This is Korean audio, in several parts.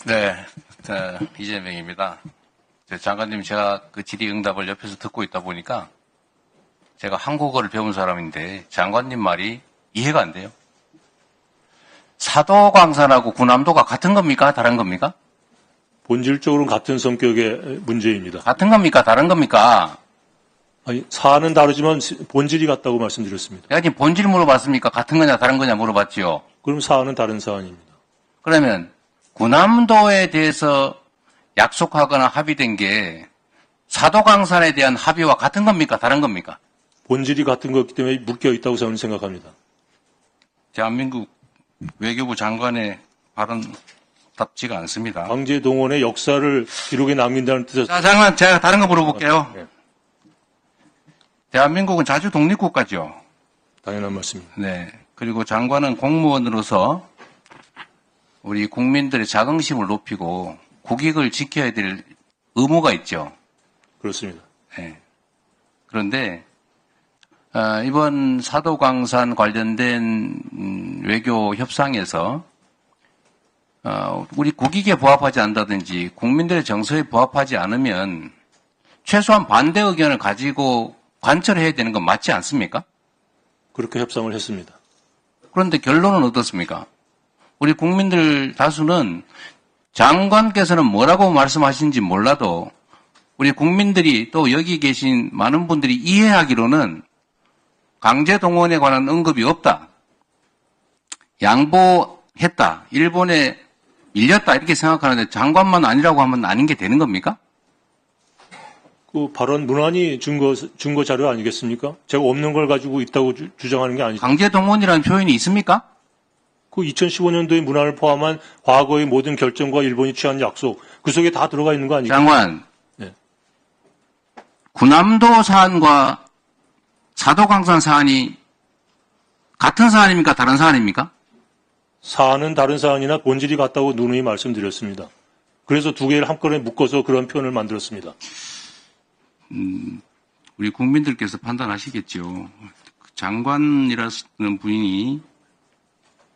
네, 이재명입니다. 장관님, 제가 그 질의응답을 옆에서 듣고 있다 보니까 제가 한국어를 배운 사람인데 장관님 말이 이해가 안 돼요. 사도광산하고 군함도가 같은 겁니까? 다른 겁니까? 본질적으로는 같은 성격의 문제입니다. 같은 겁니까? 다른 겁니까? 아니, 사안은 다르지만 본질이 같다고 말씀드렸습니다. 내가 지금 본질 물어봤습니까? 같은 거냐 다른 거냐 물어봤지요. 그럼 사안은 다른 사안입니다. 그러면 군함도에 대해서 약속하거나 합의된 게 사도광산에 대한 합의와 같은 겁니까? 다른 겁니까? 본질이 같은 거기 때문에 묶여 있다고 저는 생각합니다. 대한민국 외교부 장관의 발언답지가 않습니다. 강제 동원의 역사를 기록에 남긴다는 뜻에서 자, 장관, 제가 다른 거 물어볼게요. 네, 대한민국은 자주 독립국가죠. 당연한 말씀입니다. 네. 그리고 장관은 공무원으로서 우리 국민들의 자긍심을 높이고 국익을 지켜야 될 의무가 있죠. 그렇습니다. 네. 그런데 이번 사도광산 관련된 외교 협상에서 우리 국익에 부합하지 않다든지 국민들의 정서에 부합하지 않으면 최소한 반대 의견을 가지고 관철해야 되는 건 맞지 않습니까? 그렇게 협상을 했습니다. 그런데 결론은 어떻습니까? 우리 국민들 다수는 장관께서는 뭐라고 말씀하시는지 몰라도 우리 국민들이 또 여기 계신 많은 분들이 이해하기로는 강제동원에 관한 언급이 없다. 양보했다. 일본에 밀렸다. 이렇게 생각하는데 장관만 아니라고 하면 아닌 게 되는 겁니까? 그 발언 문안이 증거 자료 아니겠습니까? 제가 없는 걸 가지고 있다고 주장하는 게 아니죠. 강제동원이라는 표현이 있습니까? 그 2015년도의 문안을 포함한 과거의 모든 결정과 일본이 취한 약속, 그 속에 다 들어가 있는 거 아니겠습니까? 장관, 네. 군함도 사안과 사도광산 사안이 같은 사안입니까? 다른 사안입니까? 사안은 다른 사안이나 본질이 같다고 누누이 말씀드렸습니다. 그래서 두 개를 한꺼번에 묶어서 그런 표현을 만들었습니다. 우리 국민들께서 판단하시겠죠. 장관이라는 분이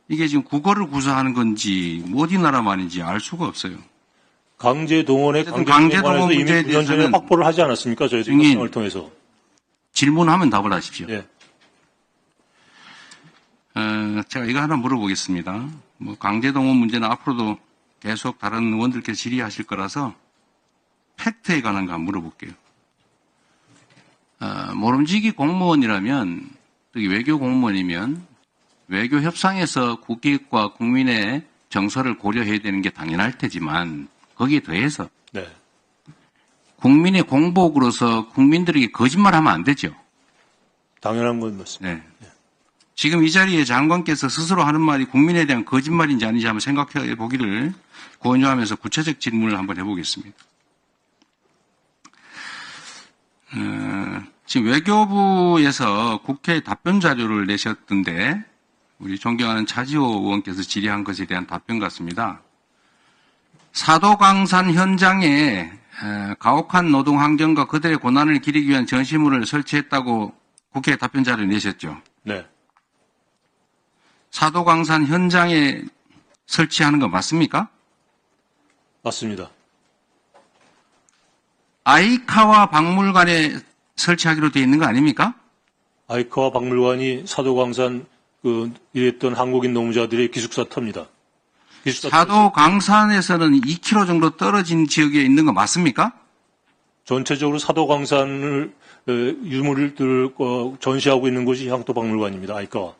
이게 지금 국어를 구사하는 건지 어디 나라 말인지 알 수가 없어요. 강제 동원에 강제동원 이미 문제에 9년 전에 대해서는 확보를 하지 않았습니까? 저희들이 증인. 협상을 통해서. 질문하면 답을 하십시오. 예. 제가 이거 하나 물어보겠습니다. 뭐 강제동원 문제는 앞으로도 계속 다른 의원들께서 질의하실 거라서 팩트에 관한 거 한번 물어볼게요. 모름지기 공무원이라면, 특히 외교 공무원이면 외교 협상에서 국익과 국민의 정서를 고려해야 되는 게 당연할 테지만 거기에 더해서 네. 국민의 공복으로서 국민들에게 거짓말하면 안 되죠. 당연한 건 맞습니다. 네. 지금 이 자리에 장관께서 스스로 하는 말이 국민에 대한 거짓말인지 아닌지 한번 생각해 보기를 권유하면서 구체적 질문을 한번 해보겠습니다. 지금 외교부에서 국회에 답변 자료를 내셨던데 우리 존경하는 차지호 의원께서 질의한 것에 대한 답변 같습니다. 사도광산 현장에 가혹한 노동 환경과 그들의 고난을 기리기 위한 전시물을 설치했다고 국회에 답변 자료를 내셨죠. 네. 사도광산 현장에 설치하는 거 맞습니까? 맞습니다. 아이카와 박물관에 설치하기로 되어 있는 거 아닙니까? 아이카와 박물관이 사도광산 일했던 한국인 노무자들의 기숙사 터입니다. 사도광산에서는 2km 정도 떨어진 지역에 있는 거 맞습니까? 전체적으로 사도광산을 유물을 전시하고 있는 곳이 향토박물관입니다. 아이카와.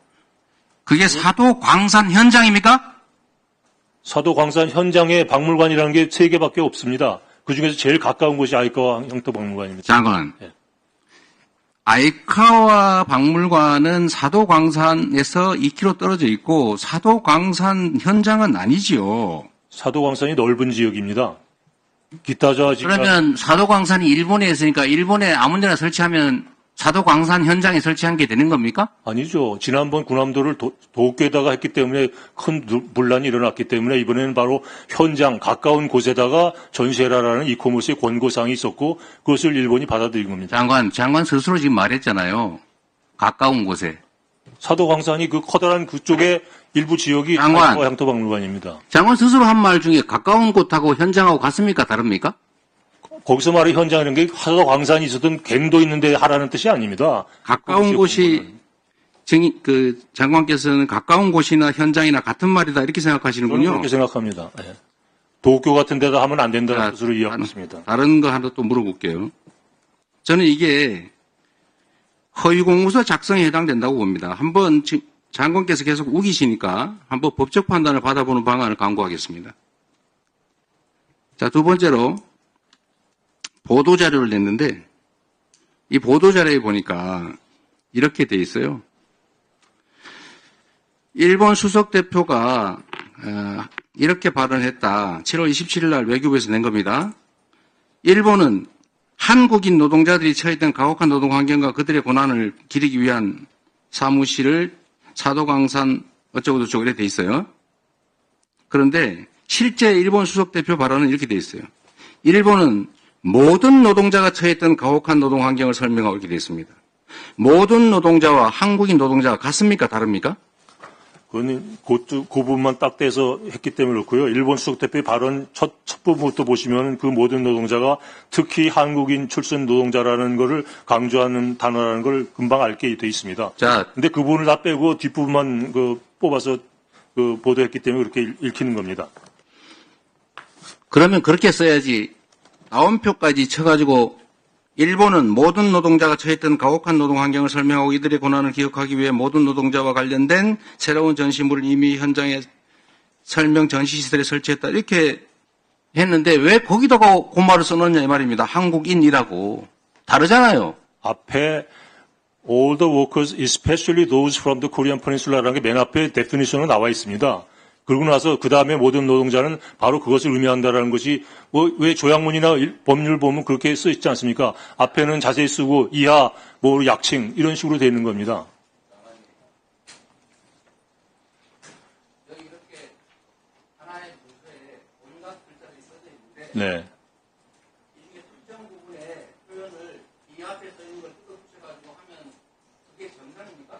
그게 사도광산 현장입니까? 사도광산 현장에 박물관이라는 게 3개밖에 없습니다. 그중에서 제일 가까운 곳이 아이카와 향토박물관입니다. 장관, 네. 아이카와 박물관은 사도광산에서 2km 떨어져 있고 사도광산 현장은 아니지요. 사도광산이 넓은 지역입니다. 기타자 그러면 사도광산이 일본에 있으니까 일본에 아무 데나 설치하면 사도광산 현장에 설치한 게 되는 겁니까? 아니죠. 지난번 군함도를 도쿄에다가 했기 때문에 큰 분란이 일어났기 때문에 이번에는 바로 현장 가까운 곳에다가 전시해라라는 이코모스의 권고사항이 있었고 그것을 일본이 받아들인 겁니다. 장관 스스로 지금 말했잖아요. 가까운 곳에. 사도광산이 그 커다란 그쪽에 일부 지역이 장관. 향토박물관입니다. 장관 스스로 한 말 중에 가까운 곳하고 현장하고 같습니까? 다릅니까? 거기서 말하는 현장이라는 게 하가 광산이 있었던 갱도 있는데 하라는 뜻이 아닙니다. 가까운 곳이 장관께서는 가까운 곳이나 현장이나 같은 말이다 이렇게 저는 생각하시는군요. 그렇게 생각합니다. 예. 도쿄 같은 데다 하면 안 된다는 자, 뜻으로 이해하고 있습니다. 다른 거 하나 또 물어볼게요. 저는 이게 허위공문서 작성에 해당된다고 봅니다. 한번 장관께서 계속 우기시니까 한번 법적 판단을 받아보는 방안을 강구하겠습니다. 자, 두 번째로 보도자료를 냈는데 이 보도자료에 보니까 이렇게 돼 있어요. 일본 수석 대표가 이렇게 발언했다. 7월 27일 날 외교부에서 낸 겁니다. 일본은 한국인 노동자들이 처했던 가혹한 노동 환경과 그들의 고난을 기리기 위한 사무실을 사도강산 어쩌고저쩌고 이렇게 돼 있어요. 그런데 실제 일본 수석 대표 발언은 이렇게 돼 있어요. 일본은 모든 노동자가 처했던 가혹한 노동 환경을 설명하고 이렇게 돼 있습니다. 모든 노동자와 한국인 노동자가 같습니까? 다릅니까? 그건 그 부분만 딱 떼서 했기 때문에 그렇고요. 일본 수석 대표의 발언 첫 부분부터 보시면 그 모든 노동자가 특히 한국인 출신 노동자라는 것을 강조하는 단어라는 걸 금방 알게 돼 있습니다. 자, 근데 그 부분을 다 빼고 뒷부분만 뽑아서 보도했기 때문에 그렇게 읽히는 겁니다. 그러면 그렇게 써야지 나온표까지 쳐가지고 일본은 모든 노동자가 처했던 가혹한 노동 환경을 설명하고 이들의 고난을 기억하기 위해 모든 노동자와 관련된 새로운 전시물을 이미 현장에 설명 전시시설에 설치했다 이렇게 했는데 왜 거기다가 그 말을 써놓냐 이 말입니다. 한국인이라고. 다르잖아요. 앞에 all the workers, especially those from the Korean Peninsula라는 게 맨 앞에 데피니션으로 나와 있습니다. 그러고 나서 그 다음에 모든 노동자는 바로 그것을 의미한다라는 것이 왜 조약문이나 법률 보면 그렇게 써 있지 않습니까? 앞에는 자세히 쓰고 이하 약칭 이런 식으로 되어 있는 겁니다. 여기 이렇게 하나의 문서에 온갖 글자들이 써져 있는데 네. 이게 특정 부분에 표현을 이 앞에 써 있는 걸 뜯어붙여가지고 하면 그게 정상입니까?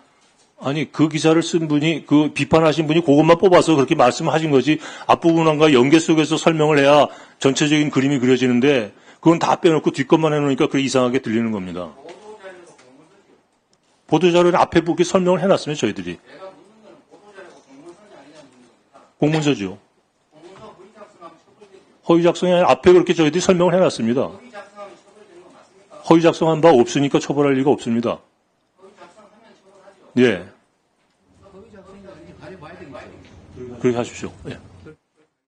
아니 그 기사를 쓴 분이 그 비판하신 분이 그것만 뽑아서 그렇게 말씀하신 거지 앞부분과 연계 속에서 설명을 해야 전체적인 그림이 그려지는데 그건 다 빼놓고 뒷것만 해놓으니까 그게 이상하게 들리는 겁니다. 보도자료는 앞에 보기 설명을 해놨으면 저희들이 내가 묻는 건 보도자료고 공문선이 아니냐는 겁니다. 공문서죠. 공문서 허위 작성하면 처벌되죠. 허위 작성이 아니라 앞에 그렇게 저희들이 설명을 해놨습니다. 허위 작성하면 처벌되는 거 맞습니까? 허위 작성한 바 없으니까 처벌할 리가 없습니다. 허위 작성하면 처벌하죠. 예. 허위 작성이 가려봐야 되겠죠. 그렇게 하십시오. 예.